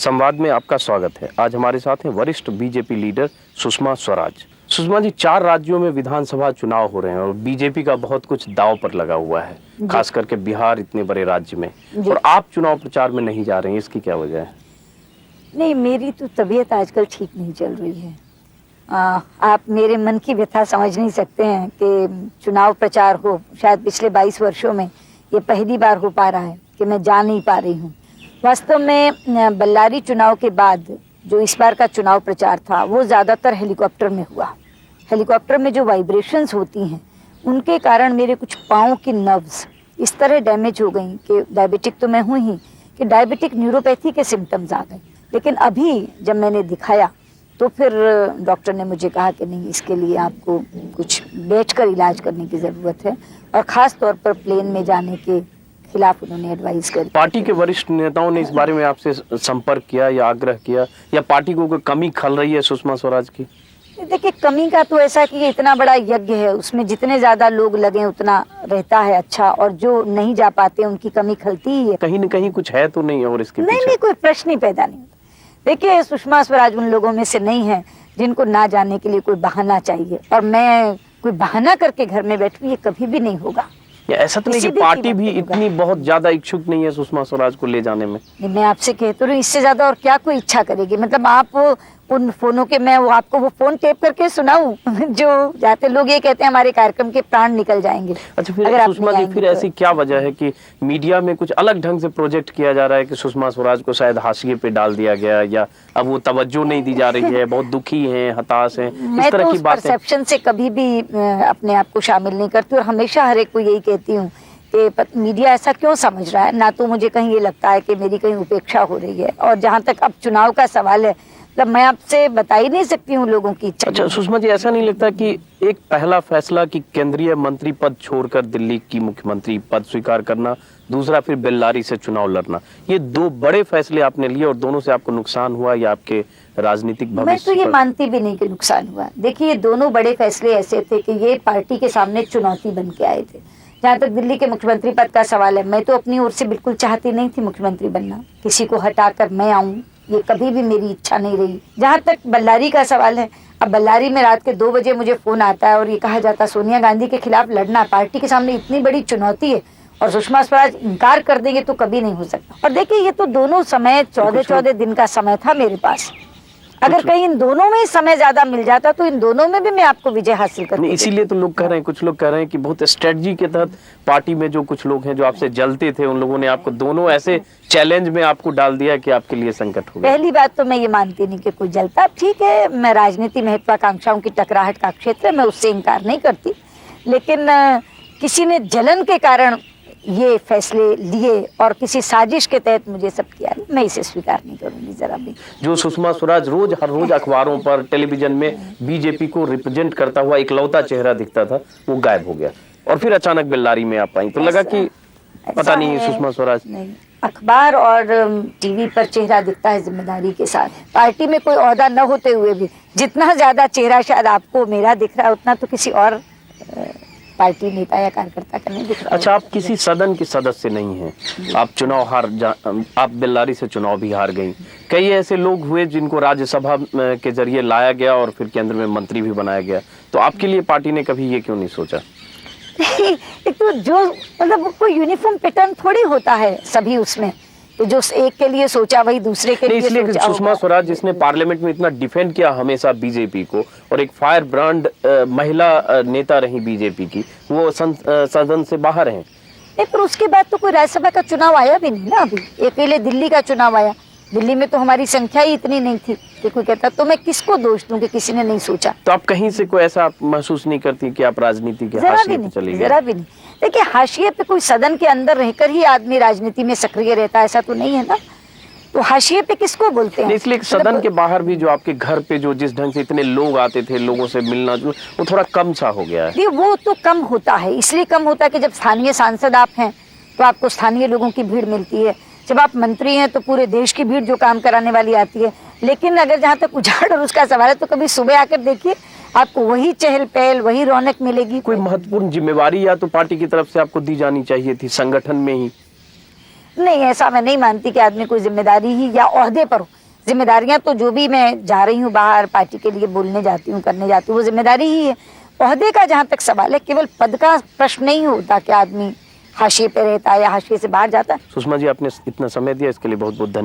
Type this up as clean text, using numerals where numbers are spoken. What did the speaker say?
संवाद में आपका स्वागत है। आज हमारे साथ हैं वरिष्ठ बीजेपी लीडर सुषमा स्वराज। सुषमा जी, 4 राज्यों में विधानसभा चुनाव हो रहे हैं और बीजेपी का बहुत कुछ दांव पर लगा हुआ है, खास करके बिहार इतने बड़े राज्य में, और आप चुनाव प्रचार में नहीं जा रहे हैं, इसकी क्या वजह है? नहीं, मेरी तो तबीयत आजकल ठीक नहीं चल रही है। आप मेरे मन की व्यथा समझ नहीं सकते हैं कि चुनाव प्रचार हो, शायद पिछले 22 वर्षों में ये पहली बार हो पा रहा है कि मैं जा नहीं पा रही हूँ। वास्तव में बल्लारी चुनाव के बाद जो इस बार का चुनाव प्रचार था वो ज़्यादातर हेलीकॉप्टर में हुआ। हेलीकॉप्टर में जो वाइब्रेशंस होती हैं उनके कारण मेरे कुछ पाँव की नर्व्स इस तरह डैमेज हो गई कि डायबिटिक तो मैं हूँ ही, कि डायबिटिक न्यूरोपैथी के सिम्टम्स आ गए। लेकिन अभी जब मैंने दिखाया तो फिर डॉक्टर ने मुझे कहा कि नहीं, इसके लिए आपको कुछ बैठकर इलाज करने की ज़रूरत है, और ख़ास तौर पर प्लेन में जाने के खिलाफ उन्होंने एडवाइस करी। पार्टी के वरिष्ठ नेताओं ने इस बारे में आपसे संपर्क किया या आग्रह किया, या पार्टी को कोई कमी खल रही है सुषमा स्वराज की? देखिए, कमी का तो ऐसा कि ये इतना बड़ा यज्ञ है, उसमें जितने ज़्यादा लोग लगे उतना रहता है अच्छा, और जो नहीं जा पाते उनकी कमी खलती ही है। कहीं न कहीं कुछ है तो नहीं, और इसके पीछे नहीं, कोई प्रश्न ही पैदा नहीं होता। देखिए, सुषमा स्वराज उन लोगों में से नहीं है जिनको ना जाने के लिए कोई बहाना चाहिए, और मैं कोई बहाना करके घर में बैठूं, ये कभी भी नहीं होगा। या ऐसा तो नहीं कि पार्टी भी इतनी बहुत ज्यादा इच्छुक नहीं है सुषमा स्वराज को ले जाने में? मैं आपसे कहती हूँ, इससे ज्यादा और क्या कोई इच्छा करेगी? मतलब आप उन फोनों के, मैं आपको वो फोन टेप करके सुनाऊं जो जाते लोग ये कहते हैं हमारे कार्यक्रम के प्राण निकल जाएंगे। अच्छा, फिर सुषमा जी, फिर ऐसी क्या वजह है कि मीडिया में कुछ अलग ढंग से प्रोजेक्ट किया जा रहा है कि सुषमा स्वराज को शायद हाशिए पे डाल दिया गया, या अब वो तवज्जो नहीं दी जा रही है, बहुत दुखी हैं, हताश हैं, इस तरह की बातें? परसेप्शन से कभी भी अपने आप को शामिल नहीं करती, और हमेशा हर एक को यही कहती हूँ कि मीडिया ऐसा क्यों समझ रहा है। ना तो मुझे कहीं ये लगता है कि मेरी कहीं उपेक्षा हो रही है, और जहाँ तक अब चुनाव का सवाल है, मतलब मैं आपसे बता ही नहीं सकती हूँ लोगों की इच्छा। अच्छा सुषमा जी, ऐसा नहीं लगता कि एक पहला फैसला कि केंद्रीय मंत्री पद छोड़कर दिल्ली की मुख्यमंत्री पद स्वीकार करना, दूसरा फिर बेल्लारी से चुनाव लड़ना, ये 2 बड़े फैसले आपने लिए, और दोनों से आपको नुकसान हुआ या आपके राजनीतिक भविष्य? मैं तो ये मानती भी नहीं कि नुकसान हुआ। देखिए, ये दोनों बड़े फैसले ऐसे थे कि ये पार्टी के सामने चुनौती बन के आए थे। जहाँ तक दिल्ली के मुख्यमंत्री पद का सवाल है, मैं तो अपनी ओर से बिल्कुल चाहती नहीं थी मुख्यमंत्री बनना, किसी को हटाकर मैं आऊँ, ये कभी भी मेरी इच्छा नहीं रही। जहाँ तक बल्लारी का सवाल है, अब बल्लारी में रात के 2 बजे मुझे फोन आता है और ये कहा जाता है सोनिया गांधी के खिलाफ लड़ना पार्टी के सामने इतनी बड़ी चुनौती है, और सुषमा स्वराज इनकार कर देंगे तो कभी नहीं हो सकता। और देखिए, ये तो दोनों समय 14-14 दिन का समय था मेरे पास। अगर कहीं इन दोनों में समय ज्यादा मिल जाता तो इन दोनों में भी मैं आपको विजय हासिल करती। इसीलिए तो लोग कह रहे हैं, कुछ लोग कह रहे हैं कि बहुत स्ट्रेटजी के तहत पार्टी में जो कुछ लोग हैं जो आपसे जलते थे, उन लोगों ने आपको दोनों ऐसे चैलेंज में आपको डाल दिया कि आपके लिए संकट हो गया। पहली बात तो मैं ये मानती नहीं कि कोई जलता। ठीक है, मैं राजनीति महत्वाकांक्षाओं की टकराहट का क्षेत्र है, मैं उससे इनकार नहीं करती, लेकिन किसी ने जलन के कारण ये फैसले लिए और किसी साजिश के तहत मुझे सब किया, मैं इसे स्वीकार नहीं करूंगी जरा भी। जो सुषमा स्वराज हर रोज अखबारों पर, टेलीविजन में बीजेपी को रिप्रेजेंट करता हुआ इकलौता चेहरा दिखता था, वो गायब हो गया, और फिर अचानक बेल्लारी में आप आई, तो लगा कि पता नहीं सुषमा स्वराज। नहीं, अखबार और टीवी पर चेहरा दिखता है जिम्मेदारी के साथ। पार्टी में कोई ओहदा न होते हुए भी जितना ज्यादा चेहरा शायद आपको मेरा दिख रहा है, उतना तो किसी और पार्टी नेता या कार्यकर्ता का नहीं दिख रहा। अच्छा, आप किसी सदन के सदस्य नहीं हैं, आप चुनाव आप बेल्लारी से चुनाव भी हार गई। कई ऐसे लोग हुए जिनको राज्यसभा के जरिए लाया गया और फिर केंद्र में मंत्री भी बनाया गया, तो आपके लिए पार्टी ने कभी ये क्यों नहीं सोचा? तो जो मतलब कोई यूनिफॉर्म पैटर्न थोड़ी होता है सभी उसमें, तो जो एक के लिए सोचा वही दूसरे के लिए इसलिए सुषमा स्वराज जिसने पार्लियामेंट में इतना डिफेंड किया हमेशा बीजेपी को, और एक फायर ब्रांड महिला नेता रही बीजेपी की, वो सदन से बाहर हैं। नहीं, पर उसके बाद तो कोई राज्यसभा का चुनाव आया भी नहीं ना। अभी अकेले दिल्ली का चुनाव आया, दिल्ली में तो हमारी संख्या ही इतनी नहीं थी कि कोई कहता, तो मैं किसको दोष दूं कि किसी ने नहीं सोचा। तो आप कहीं से कोई ऐसा महसूस नहीं करती कि आप राजनीति के हाशिए पे चली गई? जरा भी नहीं। देखिए, हाशिए पे कोई सदन के अंदर रहकर ही आदमी राजनीति में सक्रिय रहता है, ऐसा तो नहीं है ना। तो हाशिए पे किसको बोलते हैं? इसलिए सदन के बाहर भी जो आपके घर पे जो जिस ढंग से इतने लोग आते थे, लोगों से मिलना वो थोड़ा कम सा हो गया है। वो तो कम होता है, इसलिए कम होता है कि जब स्थानीय सांसद आप हैं तो आपको स्थानीय लोगों की भीड़ मिलती है, जब आप मंत्री हैं तो पूरे देश की भीड़ जो काम कराने वाली आती है। लेकिन अगर जहाँ तक उजाड़ और उसका सवाल है, तो कभी सुबह आकर देखिए, आपको वही चहल पहल, वही रौनक मिलेगी। कोई महत्वपूर्ण जिम्मेवारी या तो पार्टी की तरफ से आपको दी जानी चाहिए थी संगठन में ही। नहीं, ऐसा मैं नहीं मानती कि आदमी कोई जिम्मेदारी ही या ओहदे पर हो। जिम्मेदारियां तो जो भी मैं जा रही हूँ बाहर पार्टी के लिए बोलने जाती हूँ, करने जाती हूँ, वो जिम्मेदारी ही है। ओहदे का जहाँ तक सवाल है, केवल पद का प्रश्न नहीं होता कि आदमी हाशिए पे रहता है या हाशिए से बाहर जाता है। सुषमा जी, आपने इतना समय दिया, इसके लिए बहुत बहुत धन्यवाद।